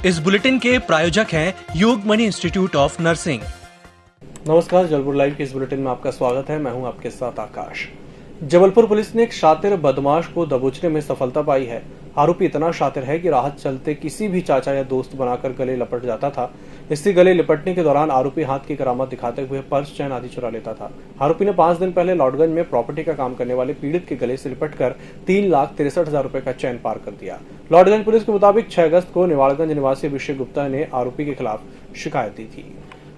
इस बुलेटिन के प्रायोजक हैं योगमणि इंस्टीट्यूट ऑफ नर्सिंग। नमस्कार, जबलपुर लाइव के इस बुलेटिन में आपका स्वागत है। मैं हूं आपके साथ आकाश। जबलपुर पुलिस ने एक शातिर बदमाश को दबोचने में सफलता पाई है। आरोपी इतना शातिर है कि राहत चलते किसी भी चाचा या दोस्त बनाकर गले लपट जाता था। इससे गले लिपटने के दौरान आरोपी हाथ की करामत दिखाते हुए पर्स, चैन आदि चुरा लेता था। आरोपी ने 5 दिन पहले लॉर्डगंज में प्रॉपर्टी का काम करने वाले पीड़ित के गले से लिपटकर 3,63,000 रुपए का चैन पार कर दिया। लॉर्डगंज पुलिस के मुताबिक 6 अगस्त को निवाड़गंज निवासी अभिषेक गुप्ता ने आरोपी के खिलाफ शिकायत दी थी।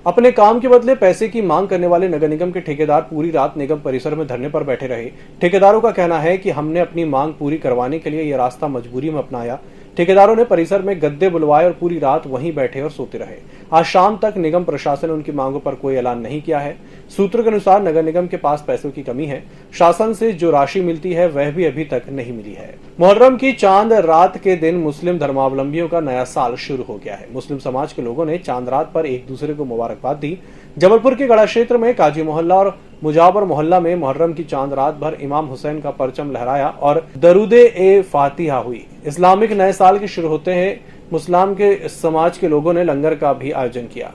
अपने काम के बदले पैसे की मांग करने वाले नगर निगम के ठेकेदार पूरी रात निगम परिसर में धरने पर बैठे रहे। ठेकेदारों का कहना है कि हमने अपनी मांग पूरी करवाने के लिए यह रास्ता मजबूरी में अपनाया। ठेकेदारों ने परिसर में गद्दे बुलवाए और पूरी रात वहीं बैठे और सोते रहे। आज शाम तक निगम प्रशासन ने उनकी मांगों पर कोई ऐलान नहीं किया है। सूत्रों के अनुसार नगर निगम के पास पैसों की कमी है। शासन से जो राशि मिलती है वह भी अभी तक नहीं मिली है। मुहर्रम की चांद रात के दिन मुस्लिम धर्मावलंबियों का नया साल शुरू हो गया है। मुस्लिम समाज के लोगों ने चांद रात पर एक दूसरे को मुबारकबाद दी। जबलपुर के गढ़ा क्षेत्र में काजी मोहल्ला और मुजावर मोहल्ला में मुहर्रम की चांद रात भर इमाम हुसैन का परचम लहराया और दरूदे ए फातिहा हुई। इस्लामिक नए साल के शुरू होते हैं मुस्लिम के समाज के लोगों ने लंगर का भी आयोजन किया।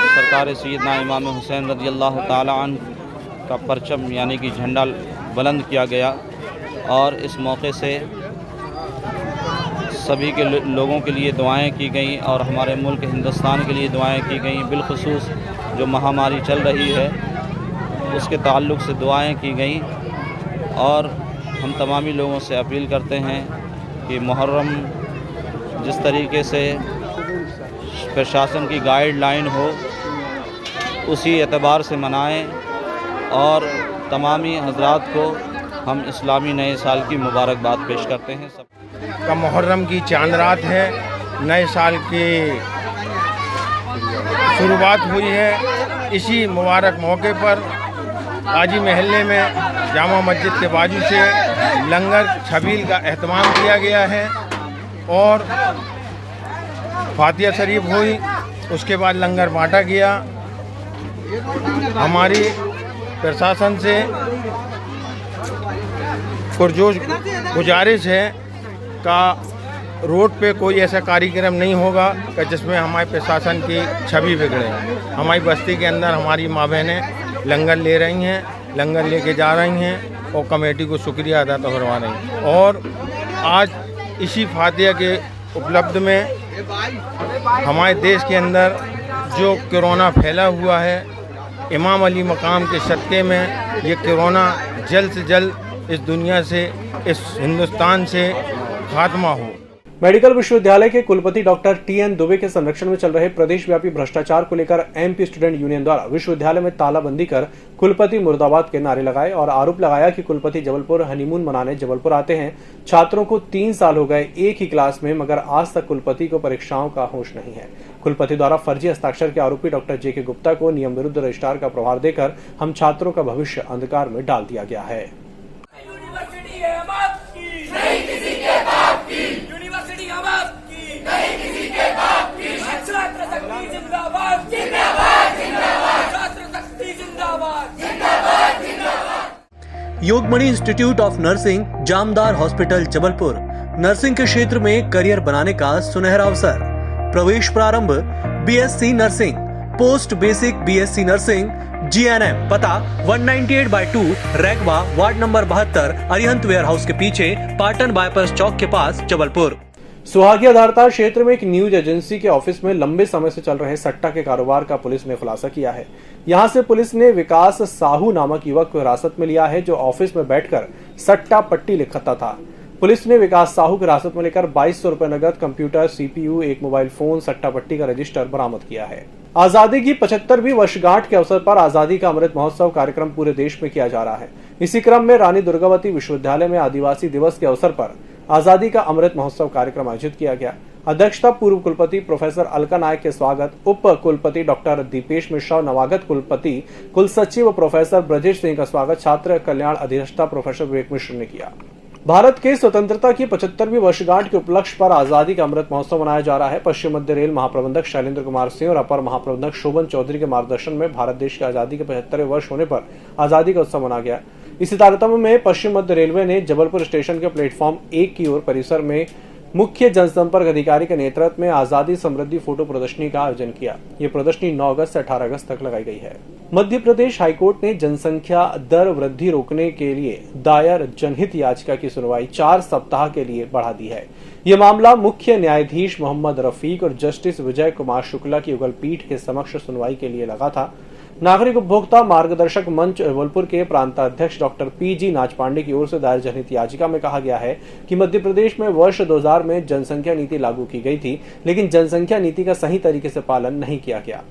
सरकार सैयदना इमाम हुसैन रज़ी अल्लाह ताला अन्हु का परचम यानी कि झंडा बुलंद किया गया और इस मौके से सभी के लोगों के लिए दुआएं की गई और हमारे मुल्क हिंदुस्तान के लिए दुआएं की गई। बिलखुसूस जो महामारी चल रही है उसके ताल्लुक़ से दुआएं की गई और हम तमामी लोगों से अपील करते हैं कि मुहर्रम जिस तरीके से प्रशासन की गाइडलाइन हो उसी एतबार से मनाएं और तमामी हजरात को हम इस्लामी नए साल की मुबारकबाद पेश करते हैं। सब का मुहर्रम की चांद रात है, नए साल की शुरुआत हुई है। इसी मुबारक मौके पर काजी महल्ले में जामा मस्जिद के बाजू से लंगर छबील का एहतमाम किया गया है और फातिहा शरीफ हुई। उसके बाद लंगर बांटा गया। हमारी प्रशासन से पुरजोश गुजारिश है का रोड पे कोई ऐसा कार्यक्रम नहीं होगा कि जिसमें हमारे प्रशासन की छवि बिगड़े। हमारी बस्ती के अंदर हमारी माँ बहनें लंगर ले रही हैं, लंगर लेके जा रही हैं और कमेटी को शुक्रिया अदा करवा रही हैं। और आज इसी फातिहा के उपलब्ध में हमारे देश के अंदर जो कोरोना फैला हुआ है, इमाम अली मकाम के सदक़े में ये कोरोना जल्द से जल्द इस दुनिया से, इस हिंदुस्तान से खात्मा हो। मेडिकल विश्वविद्यालय के कुलपति डॉक्टर TN दुबे के संरक्षण में चल रहे प्रदेश व्यापी भ्रष्टाचार को लेकर MP स्टूडेंट यूनियन द्वारा विश्वविद्यालय में तालाबंदी कर कुलपति मुर्दाबाद के नारे लगाए और आरोप लगाया कि कुलपति जबलपुर हनीमून मनाने जबलपुर आते हैं। छात्रों को 3 साल हो गए एक ही क्लास में, मगर आज तक कुलपति को परीक्षाओं का होश नहीं है। कुलपति द्वारा फर्जी हस्ताक्षर के आरोपी डॉक्टर JK गुप्ता को नियम विरुद्ध रजिस्ट्रार का प्रभार देकर हम छात्रों का भविष्य अंधकार में डाल दिया गया है। Yogmani institute of nursing, Jamdar hospital, Jabalpur. Nursing के क्षेत्र में करियर बनाने का सुनहरा अवसर। प्रवेश प्रारंभ BSc nursing, post basic BSc nursing, GNM। पता 198/2 Raigwa, ward number 72, Arihant warehouse के पीछे, पाटन बाईपास चौक के पास, जबलपुर। सुहागिया धारताल क्षेत्र में एक न्यूज एजेंसी के ऑफिस में लंबे समय से चल रहे सट्टा के कारोबार का पुलिस ने खुलासा किया है। यहां से पुलिस ने विकास साहू नामक युवक को हिरासत में लिया है जो ऑफिस में बैठकर सट्टा पट्टी लिखता था। पुलिस ने विकास साहू को हिरासत में लेकर 2200 रुपए नगद, कंप्यूटर, CPU, एक मोबाइल फोन, सट्टा पट्टी का रजिस्टर बरामद किया है। आजादी की 75वीं वर्षगांठ के अवसर पर आजादी का अमृत महोत्सव कार्यक्रम पूरे देश में किया जा रहा है। इसी क्रम में रानी दुर्गावती विश्वविद्यालय में आदिवासी दिवस के अवसर पर आजादी का अमृत महोत्सव कार्यक्रम आयोजित किया गया। अध्यक्षता पूर्व कुलपति प्रोफेसर अलका नायक के स्वागत, उप कुलपति डॉक्टर दीपेश मिश्रा, नवागत कुलपति कुल सचिव प्रोफेसर ब्रजेश सिंह का स्वागत छात्र कल्याण अधिष्ठाता प्रोफेसर विवेक मिश्र ने किया। भारत के स्वतंत्रता की 75वीं वर्षगांठ के उपलक्ष्य पर आजादी का अमृत महोत्सव मनाया जा रहा है। पश्चिम मध्य रेल महाप्रबंधक शैलेंद्र कुमार सिंह और अपर महाप्रबंधक शोभन चौधरी के मार्गदर्शन में भारत देश की आजादी के 75वें वर्ष होने पर आजादी का उत्सव मनाया गया। इसी तारतम्य में पश्चिम मध्य रेलवे ने जबलपुर स्टेशन के प्लेटफॉर्म 1 की ओर परिसर में मुख्य जनसंपर्क अधिकारी के नेतृत्व में आजादी समृद्धि फोटो प्रदर्शनी का आयोजन किया। ये प्रदर्शनी 9 अगस्त से 18 अगस्त तक लगाई गई है। मध्य प्रदेश हाईकोर्ट ने जनसंख्या दर वृद्धि रोकने के लिए दायर जनहित याचिका की सुनवाई 4 सप्ताह के लिए बढ़ा दी है। यह मामला मुख्य न्यायाधीश मोहम्मद रफीक और जस्टिस विजय कुमार शुक्ला की युगल पीठ के समक्ष सुनवाई के लिए लगा था। नागरिक उपभोक्ता मार्गदर्शक मंच जबलपुर के प्रांताध्यक्ष डॉक्टर पीजी नाचपांडे की ओर से दायर जनहित याचिका में कहा गया है कि मध्य प्रदेश में वर्ष 2000 में जनसंख्या नीति लागू की गई थी, लेकिन जनसंख्या नीति का सही तरीके से पालन नहीं किया गया।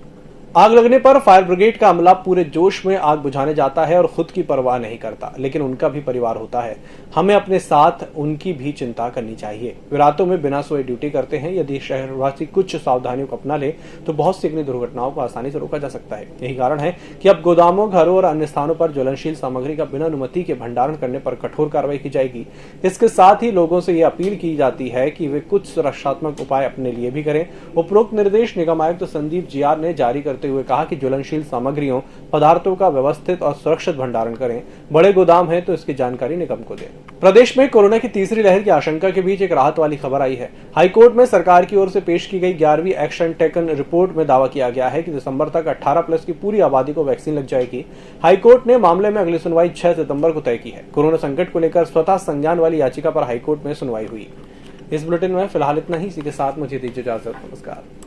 आग लगने पर फायर ब्रिगेड का अमला पूरे जोश में आग बुझाने जाता है और खुद की परवाह नहीं करता, लेकिन उनका भी परिवार होता है। हमें अपने साथ उनकी भी चिंता करनी चाहिए। वे रातों में बिना सोए ड्यूटी करते हैं। यदि शहरवासी कुछ सावधानियों को अपना ले तो बहुत सी दुर्घटनाओं को आसानी से रोका जा सकता है। यही कारण है कि अब गोदामों, घरों और अन्य स्थानों पर ज्वलनशील सामग्री का बिना अनुमति के भंडारण करने पर कठोर कार्रवाई की जाएगी। इसके साथ ही लोगों से ये अपील की जाती है कि वे कुछ सुरक्षात्मक उपाय अपने लिए भी करें। उपरोक्त निर्देश निगम आयुक्त संदीप जीआर ने जारी करते हुए कहा कि ज्वलनशील सामग्रियों, पदार्थों का व्यवस्थित और सुरक्षित भंडारण करें। बड़े गोदाम है तो इसकी जानकारी निगम को दें। प्रदेश में कोरोना की तीसरी लहर की आशंका के बीच एक राहत वाली खबर आई है। हाईकोर्ट में सरकार की ओर से पेश की गई 11वीं एक्शन टेकन रिपोर्ट में दावा किया गया है कि दिसंबर तक 18+ की पूरी आबादी को वैक्सीन लग जाएगी। हाईकोर्ट ने मामले में अगली सुनवाई 6 सितंबर को तय की है। कोरोना संकट को लेकर स्वतः संज्ञान वाली याचिका पर हाईकोर्ट में सुनवाई हुई। इस बुलेटिन में फिलहाल इतना ही। इसी के साथ मुझे दीजिए इजाजत। नमस्कार।